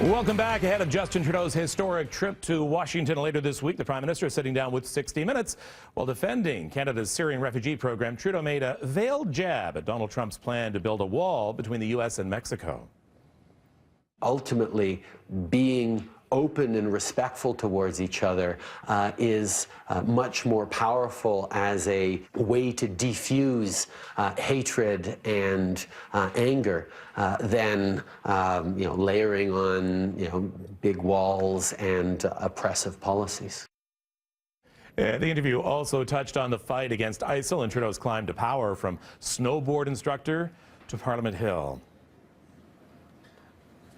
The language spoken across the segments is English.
Welcome back. Ahead of Justin Trudeau's historic trip to Washington later this week, the Prime Minister is sitting down with 60 Minutes. While defending Canada's Syrian refugee program, Trudeau made a veiled jab at Donald Trump's plan to build a wall between the U.S. and Mexico. Ultimately, being open and respectful towards each other is much more powerful as a way to diffuse hatred and anger than layering on big walls and oppressive policies. The interview also touched on the fight against ISIL and Trudeau's climb to power, from snowboard instructor to Parliament Hill.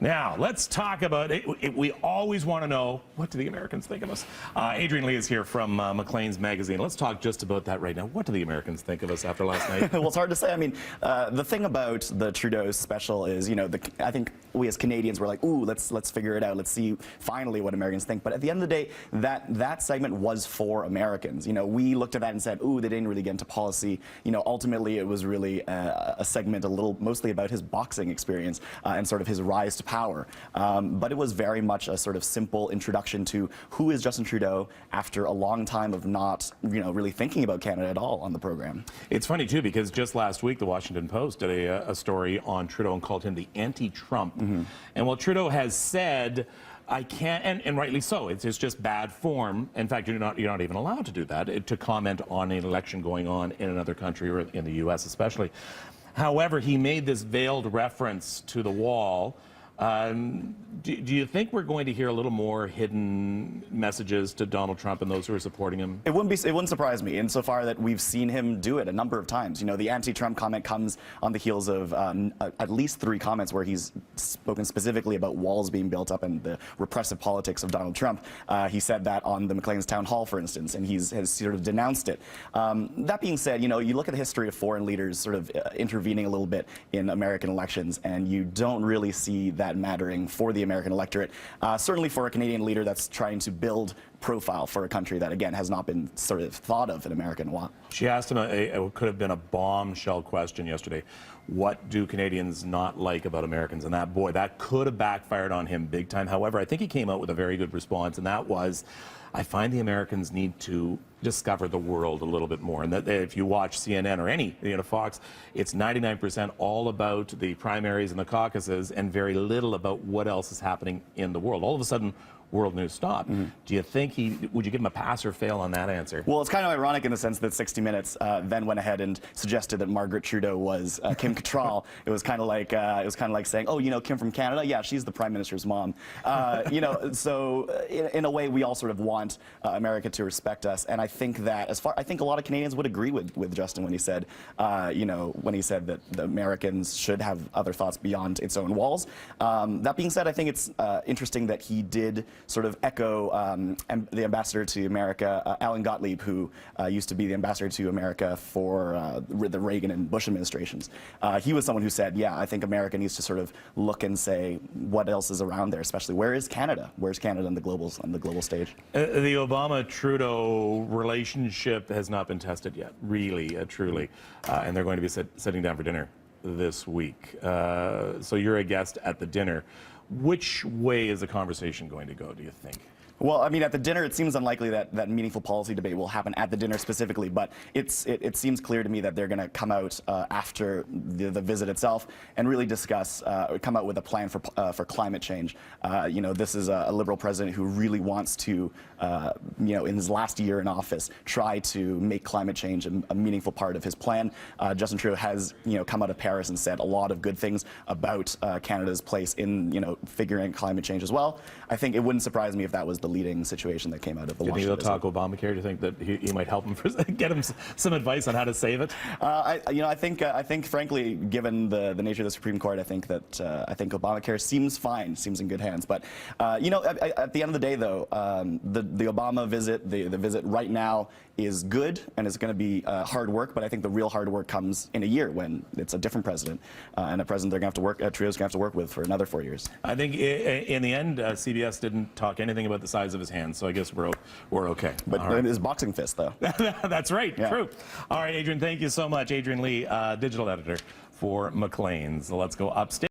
Now, let's talk about it. We always want to know, what do the Americans think of us? Adrian Lee is here from Maclean's magazine. Let's talk just about that right now. What do the Americans think of us after last night? Well, it's hard to say. I mean, the thing about the Trudeau special is, I think we as Canadians were like, ooh, let's figure it out. Let's see finally what Americans think. But at the end of the day, that segment was for Americans. We looked at that and said, ooh, they didn't really get into policy. Ultimately, it was really a segment mostly about his boxing experience and sort of his rise to power. But it was very much a sort of simple introduction to who is Justin Trudeau after a long time of not, really thinking about Canada at all on the program. It's funny, too, because just last week, the Washington Post did a story on Trudeau and called him the anti-Trump. Mm-hmm. And while Trudeau has said, I can't, and rightly so, it's just bad form. In fact, you're not even allowed to do that, to comment on an election going on in another country, or in the U.S. especially. However, he made this veiled reference to the wall. Do you think we're going to hear a little more hidden messages to Donald Trump and those who are supporting him? It wouldn't surprise me, insofar that we've seen him do it a number of times. The anti-Trump comment comes on the heels of at least 3 comments where he's spoken specifically about walls being built up and the repressive politics of Donald Trump. He said that on the Maclean's town hall, for instance, and has sort of denounced it. That being said, you look at the history of foreign leaders sort of intervening a little bit in American elections, and you don't really see that mattering for the American electorate. Certainly for a Canadian leader that's trying to build profile for a country that, again, has not been sort of thought of in America in a while. She asked him, it could have been a bombshell question yesterday. What do Canadians not like about Americans? And that could have backfired on him big time. However, I think he came out with a very good response, and that was, I find the Americans need to discover the world a little bit more. And that if you watch CNN or any, Fox, it's 99% all about the primaries and the caucuses and very little about what else is happening in the world. All of a sudden, world news stopped. Mm-hmm. Do you think would you give him a pass or fail on that answer? Well, it's kind of ironic in the sense that 60 Minutes then went ahead and suggested that Margaret Trudeau was Kim Cattrall. It was kind of like saying, oh, Kim from Canada, yeah, she's the Prime Minister's mom. So in a way, we all sort of want America to respect us, and I think that I think a lot of Canadians would agree with Justin when he said, that the Americans should have other thoughts beyond its own walls. That being said, I think it's interesting that he did sort of echo the ambassador to America, Alan Gottlieb, who used to be the ambassador to America for the Reagan and Bush administrations. He was someone who said, yeah, I think America needs to sort of look and say, what else is around there, especially where is Canada? Where's Canada on the global stage? The Obama-Trudeau relationship has not been tested yet, really, truly, and they're going to be sitting down for dinner this week. So you're a guest at the dinner. Which way is the conversation going to go, do you think? Well, I mean, at the dinner, it seems unlikely that meaningful policy debate will happen at the dinner specifically, but it seems clear to me that they're going to come out after the visit itself and really discuss, come out with a plan for climate change. This is a Liberal president who really wants to, in his last year in office, try to make climate change a meaningful part of his plan. Justin Trudeau has, come out of Paris and said a lot of good things about Canada's place in, figuring climate change as well. I think it wouldn't surprise me if that was the leading situation that came out of the Washington visit. Do you think they'll talk Obamacare? Do you think that he might help him get him some advice on how to save it? I think, frankly, given the nature of the Supreme Court, I think Obamacare seems fine, seems in good hands. But at the end of the day, though, the Obama visit, the visit right now is good, and it's going to be hard work. But I think the real hard work comes in a year when it's a different president and a president they're going to have to work. Trudeau's going to have to work with for another 4 years. I think in the end, CBS didn't talk anything about the size of his hands, so I guess we're okay. But right. His boxing fist, though. That's right. Yeah. True. All right, Adrian, thank you so much. Adrian Lee, digital editor for Maclean's. Let's go upstairs.